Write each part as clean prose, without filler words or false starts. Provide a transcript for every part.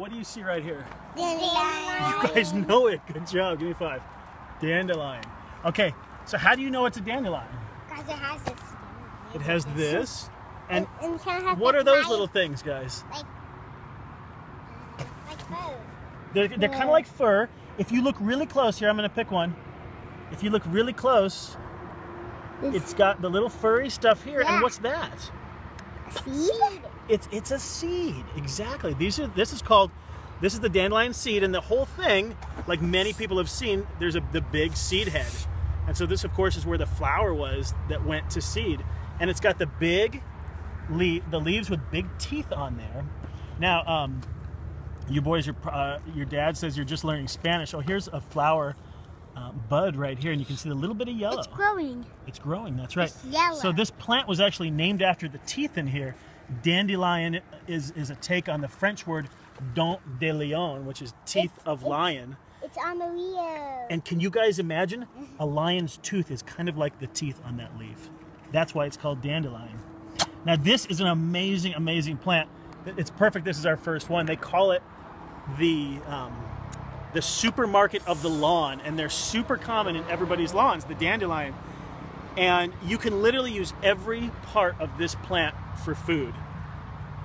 what do you see right here? Dandelion. You guys know it. Good job. Give me 5. Dandelion. Okay, so how do you know it's a dandelion? Because it has this. It has this. And it kind of has what are those little things, guys? Like fur. They're kind of like fur. If you look really close here, I'm going to pick one. If you look really close, it's got the little furry stuff here. Yeah. And what's that? Seed? It's a seed. Exactly. This is the dandelion seed, and the whole thing, like many people have seen, there's the big seed head. And so this, of course, is where the flower was that went to seed. And it's got the leaves with big teeth on there. Now, you boys, your dad says you're just learning Spanish. Oh, here's a flower bud right here, and you can see a little bit of yellow. It's growing. It's growing, that's right. It's yellow. So this plant was actually named after the teeth in here. Dandelion is a take on the French word dent de lion, which is teeth of lion. It's amarillo. And can you guys imagine? A lion's tooth is kind of like the teeth on that leaf. That's why it's called dandelion. Now this is an amazing, amazing plant. It's perfect. This is our first one. They call it the supermarket of the lawn, and they're super common in everybody's lawns, the dandelion. And you can literally use every part of this plant for food.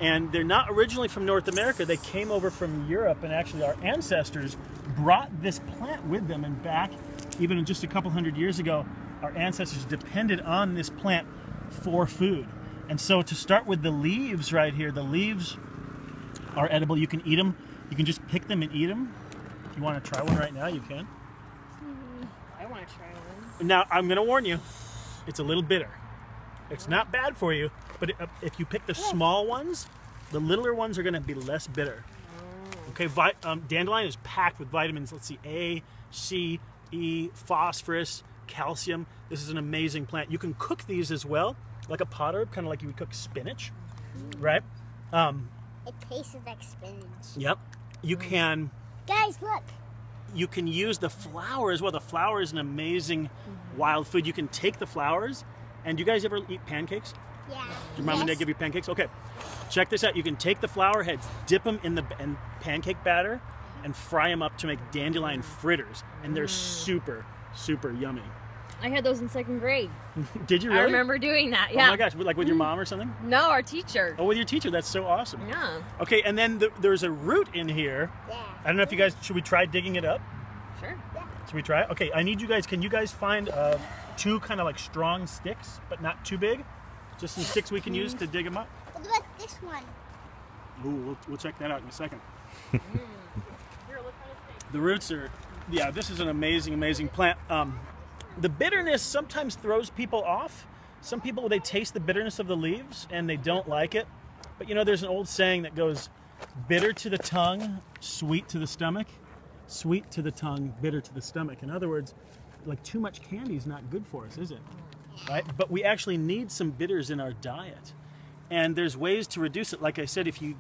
And they're not originally from North America. They came over from Europe, and actually our ancestors brought this plant with them. And back, even just a couple hundred years ago, our ancestors depended on this plant for food. And so to start with the leaves right here, the leaves are edible. You can eat them. You can just pick them and eat them. If you want to try one right now, you can. I want to try one. Now, I'm going to warn you, it's a little bitter. It's not bad for you, but if you pick the small ones, the littler ones are going to be less bitter. Okay, dandelion is packed with vitamins. Let's see, A, C, E, phosphorus, calcium. This is an amazing plant. You can cook these as well, like a pot herb, kind of like you would cook spinach, right? It tastes like spinach. Yep. You can... Guys, look. You can use the flower as well. The flower is an amazing wild food. You can take the flowers, and do you guys ever eat pancakes? Yeah. Did your mom and dad give you pancakes? Okay. Check this out. You can take the flower heads, dip them in pancake batter, and fry them up to make dandelion fritters. And they're super, super yummy. I had those in 2nd grade. Did you really? I remember doing that, yeah. Oh my gosh, like with your mom or something? No, our teacher. Oh, with your teacher. That's so awesome. Yeah. Okay, and then there's a root in here. Yeah. I don't know if you guys, should we try digging it up? Sure. Yeah. Should we try it? Okay, I need you guys, can you guys find 2 kind of like strong sticks, but not too big? Just some sticks we can use to dig them up? What about this one? Ooh, we'll check that out in a second. Here, look at this. The roots are, yeah, this is an amazing, amazing plant. The bitterness sometimes throws people off. Some people, they taste the bitterness of the leaves and they don't like it. But you know, there's an old saying that goes, bitter to the tongue, sweet to the stomach. Sweet to the tongue, bitter to the stomach. In other words, like too much candy is not good for us, is it? Right? But we actually need some bitters in our diet. And there's ways to reduce it. Like I said, if you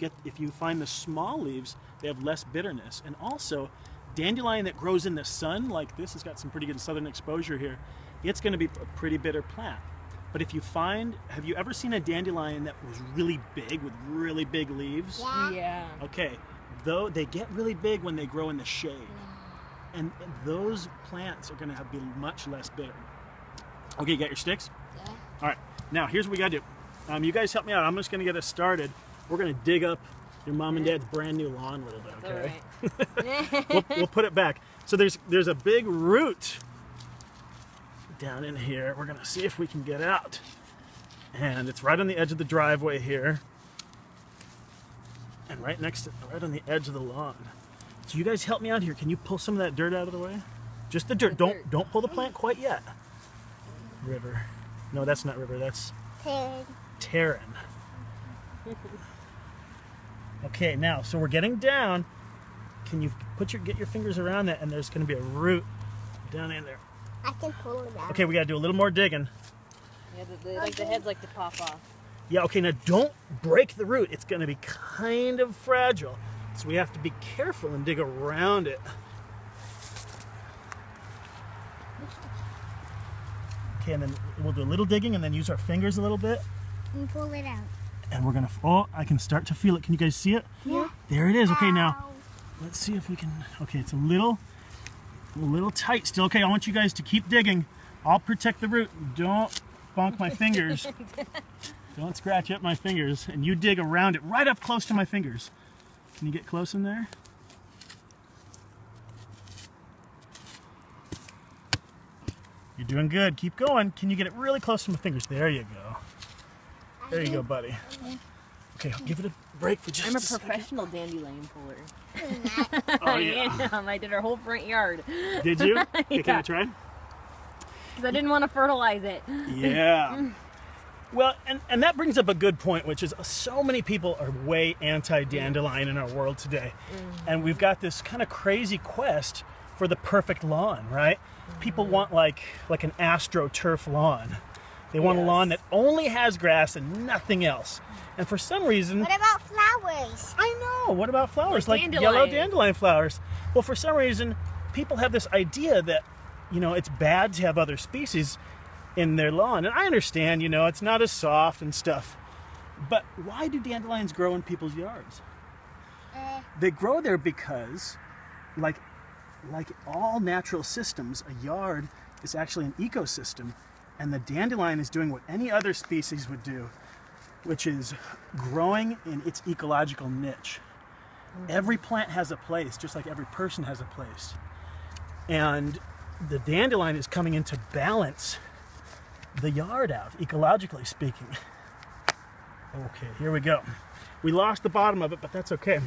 find the small leaves, they have less bitterness. And also, dandelion that grows in the sun, like this, has got some pretty good southern exposure here. It's going to be a pretty bitter plant. But if you find, have you ever seen a dandelion that was really big with really big leaves? Yeah. Yeah. Okay, though they get really big when they grow in the shade. And those plants are going to be much less bitter. Okay, you got your sticks? Yeah. All right, now here's what we got to do. You guys help me out. I'm just going to get us started. We're going to dig up your mom and dad's brand new lawn a little bit, okay? Right. we'll put it back. So there's a big root down in here. We're going to see if we can get out. And it's right on the edge of the driveway here. And right on the edge of the lawn. So you guys help me out here. Can you pull some of that dirt out of the way? Just the dirt. Don't pull the plant quite yet. River. No, that's not river. That's Terran. Okay, now, so we're getting down. Can you get your fingers around that, and there's going to be a root down in there. I can pull it out. Okay, we got to do a little more digging. Yeah, the heads like to pop off. Yeah, okay, now don't break the root. It's going to be kind of fragile. So we have to be careful and dig around it. Okay, and then we'll do a little digging and then use our fingers a little bit. And pull it out. And we're going to, oh, I can start to feel it. Can you guys see it? Yeah. There it is. Okay, now, Let's see if we can. Okay, it's a little tight still. Okay, I want you guys to keep digging. I'll protect the root. Don't bonk my fingers. Don't scratch up my fingers. And you dig around it, right up close to my fingers. Can you get close in there? You're doing good. Keep going. Can you get it really close to my fingers? There you go. There you go, buddy. Okay, I'll give it a break for just a second. I'm a professional dandelion puller. Oh, yeah. I did our whole front yard. Did you? Yeah. Okay, can I try? Because I didn't want to fertilize it. Yeah. Well, and that brings up a good point, which is so many people are way anti-dandelion in our world today. And we've got this kind of crazy quest for the perfect lawn, right? People want like an AstroTurf lawn. They want a lawn that only has grass and nothing else. And for some reason... What about flowers? I know. What about flowers? Like dandelion. yellow dandelion flowers. Well, for some reason, people have this idea that, you know, it's bad to have other species in their lawn. And I understand, you know, it's not as soft and stuff. But why do dandelions grow in people's yards? They grow there because, like all natural systems, a yard is actually an ecosystem. And the dandelion is doing what any other species would do, which is growing in its ecological niche. Every plant has a place, just like every person has a place. And the dandelion is coming in to balance the yard out, ecologically speaking. Okay, here we go. We lost the bottom of it, but that's okay.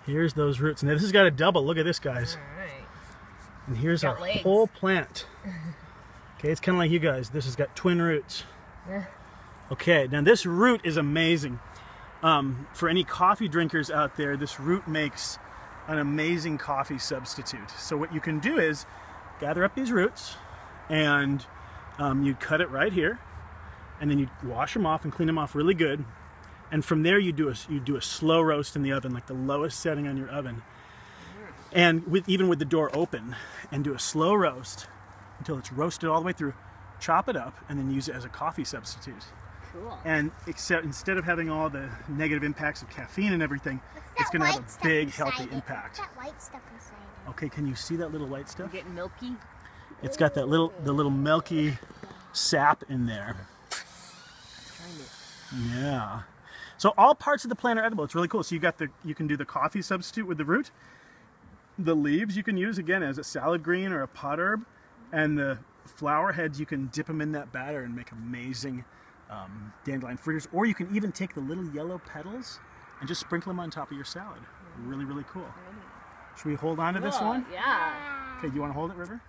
Here's those roots. Now this has got a double. Look at this, guys. All right. And here's our Legs. whole plant. Okay, it's kind of like you guys. This has got twin roots. Okay, now this root is amazing. For any coffee drinkers out there, this root makes an amazing coffee substitute. So what you can do is gather up these roots and you cut it right here, and then you wash them off and clean them off really good. And from there you do a slow roast in the oven, like the lowest setting on your oven. And even with the door open, and do a slow roast until it's roasted all the way through, chop it up, and then use it as a coffee substitute. Cool. And instead of having all the negative impacts of caffeine and everything, it's going to have a big, healthy impact. What's that white stuff inside it? Okay, can you see that little white stuff? Getting milky. It's got the little milky sap in there. Yeah. So all parts of the plant are edible. It's really cool. So you can do the coffee substitute with the root. The leaves you can use again as a salad green or a pot herb, and the flower heads you can dip them in that batter and make amazing dandelion fritters. Or you can even take the little yellow petals and just sprinkle them on top of your salad. Really, really cool. Should we hold on to this one? Yeah. Okay, do you want to hold it, River?